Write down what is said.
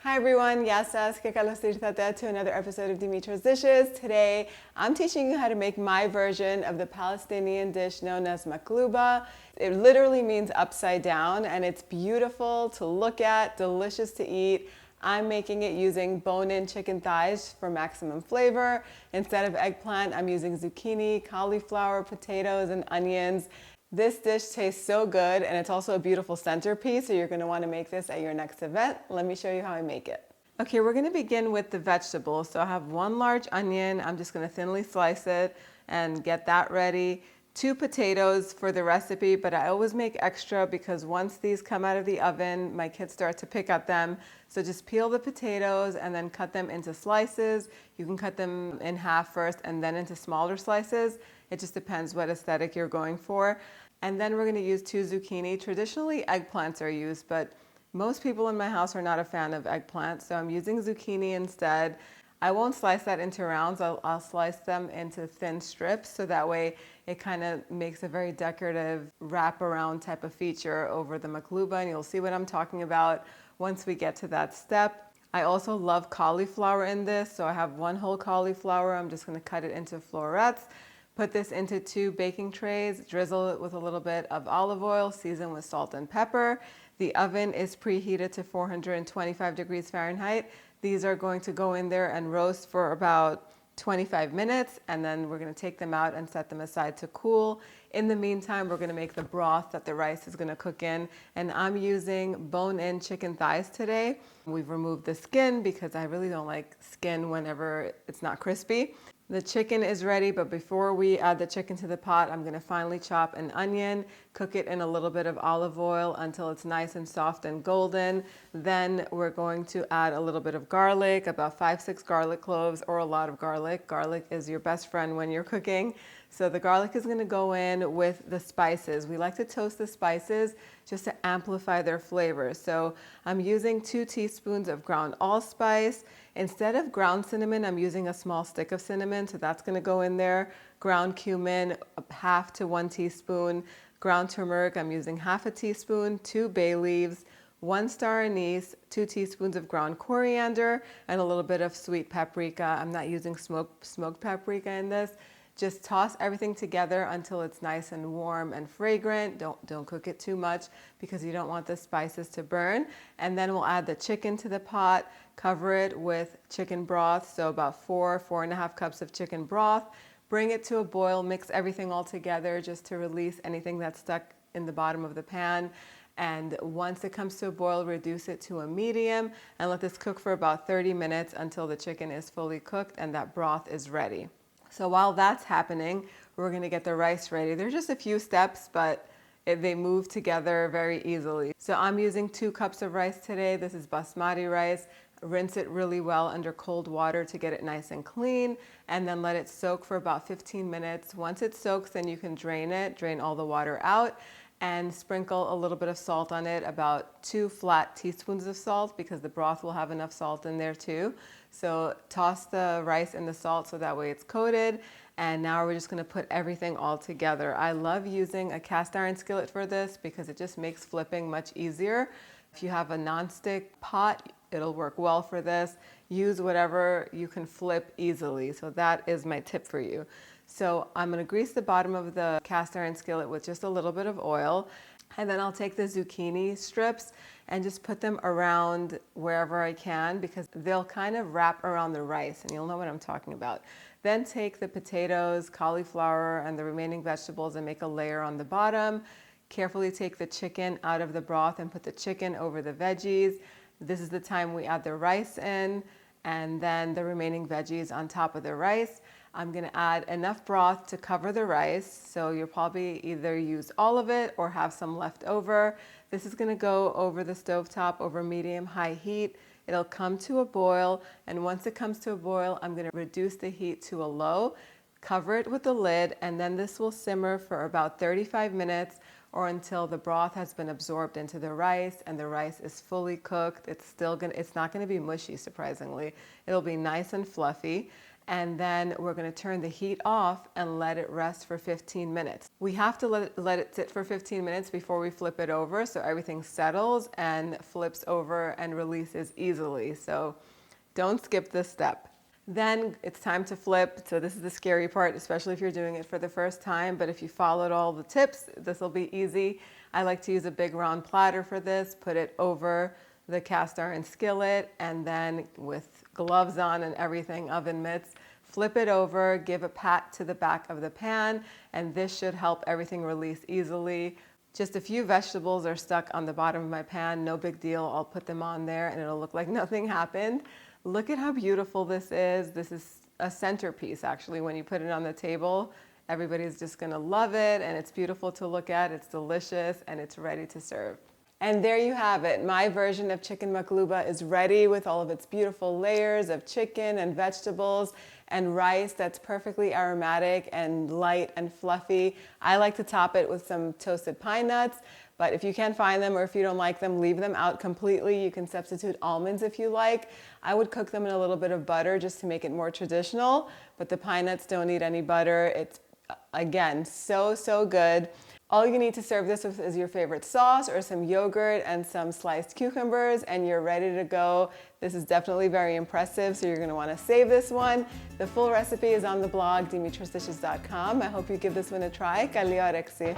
Hi everyone, yasas, que kalos to another episode of Dimitra's Dishes. Today, I'm teaching you how to make my version of the Palestinian dish known as makluba. It literally means upside down, and it's beautiful to look at, delicious to eat. I'm making it using bone-in chicken thighs for maximum flavor. Instead of eggplant, I'm using zucchini, cauliflower, potatoes, and onions. This dish tastes so good, and it's also a beautiful centerpiece, so you're going to want to make this at your next event. Let me show you how I make it. Okay, we're going to begin with the vegetables. So I have one large onion. I'm just going to thinly slice it and get that ready. 2 potatoes for the recipe, but I always make extra because once these come out of the oven, my kids start to pick at them. So just peel the potatoes and then cut them into slices. You can cut them in half first and then into smaller slices. It just depends what aesthetic you're going for. And then we're going to use 2 zucchini. Traditionally, eggplants are used, but most people in my house are not a fan of eggplant, so I'm using zucchini instead. I won't slice that into rounds. I'll slice them into thin strips, so that way it kind of makes a very decorative wraparound type of feature over the makluba, and you'll see what I'm talking about once we get to that step. I also love cauliflower in this, so I have 1 whole cauliflower. I'm just going to cut it into florets. Put this into 2 baking trays, drizzle it with a little bit of olive oil, season with salt and pepper. The oven is preheated to 425 degrees Fahrenheit. These are going to go in there and roast for about 25 minutes, and then we're going to take them out and set them aside to cool. In the meantime, we're going to make the broth that the rice is going to cook in, and I'm using bone-in chicken thighs today. We've removed the skin because I really don't like skin whenever it's not crispy. The chicken is ready, but before we add the chicken to the pot, I'm going to finely chop an onion, cook it in a little bit of olive oil until it's nice and soft and golden. Then we're going to add a little bit of garlic, about 5-6 garlic cloves or a lot of garlic. Garlic is your best friend when you're cooking. So the garlic is going to go in with the spices. We like to toast the spices just to amplify their flavor. So I'm using 2 teaspoons of ground allspice. Instead of ground cinnamon, I'm using a small stick of cinnamon, so that's going to go in there. Ground cumin, 1/2 to 1 teaspoon. Ground turmeric, I'm using 1/2 teaspoon. 2 bay leaves, 1 star anise, 2 teaspoons of ground coriander, and a little bit of sweet paprika. I'm not using smoked paprika in this. Just toss everything together until it's nice and warm and fragrant. Don't cook it too much because you don't want the spices to burn. And then we'll add the chicken to the pot, cover it with chicken broth, so about 4.5 cups of chicken broth. Bring it to a boil, mix everything all together just to release anything that's stuck in the bottom of the pan. And once it comes to a boil, reduce it to a medium and let this cook for about 30 minutes until the chicken is fully cooked and that broth is ready. So while that's happening, we're going to get the rice ready. There's just a few steps, but they move together very easily. So I'm using 2 cups of rice today. This is basmati rice. Rinse it really well under cold water to get it nice and clean, and then let it soak for about 15 minutes. Once it soaks, then you can drain it, drain all the water out, and sprinkle a little bit of salt on it, about 2 flat teaspoons of salt, because the broth will have enough salt in there too. So toss the rice in the salt so that way it's coated. And now we're just going to put everything all together. I love using a cast iron skillet for this because it just makes flipping much easier. If you have a non-stick pot, it'll work well for this. Use whatever you can flip easily. So that is my tip for you. So I'm going to grease the bottom of the cast iron skillet with just a little bit of oil. And then I'll take the zucchini strips and just put them around wherever I can because they'll kind of wrap around the rice and you'll know what I'm talking about. Then take the potatoes, cauliflower, and the remaining vegetables and make a layer on the bottom. Carefully take the chicken out of the broth and put the chicken over the veggies. This is the time we add the rice in and then the remaining veggies on top of the rice. I'm going to add enough broth to cover the rice, so you'll probably either use all of it or have some left over. This is going to go over the stovetop over medium-high heat. It'll come to a boil, and once it comes to a boil, I'm going to reduce the heat to a low, cover it with the lid, and then this will simmer for about 35 minutes or until the broth has been absorbed into the rice and the rice is fully cooked. It's not going to be mushy, surprisingly. It'll be nice and fluffy. And then we're going to turn the heat off and let it rest for 15 minutes. We have to let it sit for 15 minutes before we flip it over so everything settles and flips over and releases easily. So don't skip this step. Then it's time to flip. So this is the scary part, especially if you're doing it for the first time. But if you followed all the tips, this will be easy. I like to use a big round platter for this, put it over the cast iron skillet, and then with gloves on and everything, oven mitts, flip it over, give a pat to the back of the pan, and this should help everything release easily. Just a few vegetables are stuck on the bottom of my pan, no big deal. I'll put them on there and it'll look like nothing happened. Look at how beautiful this is. This is a centerpiece, actually, when you put it on the table. Everybody's just gonna love it, and it's beautiful to look at, it's delicious, and it's ready to serve. And there you have it. My version of chicken makluba is ready with all of its beautiful layers of chicken and vegetables and rice that's perfectly aromatic and light and fluffy. I like to top it with some toasted pine nuts, but if you can't find them or if you don't like them, leave them out completely. You can substitute almonds if you like. I would cook them in a little bit of butter just to make it more traditional, but the pine nuts don't need any butter. It's, again, so good. All you need to serve this with is your favorite sauce or some yogurt and some sliced cucumbers, and you're ready to go. This is definitely very impressive, so you're going to want to save this one. The full recipe is on the blog, dimitrasdishes.com. I hope you give this one a try. Kalli orexi.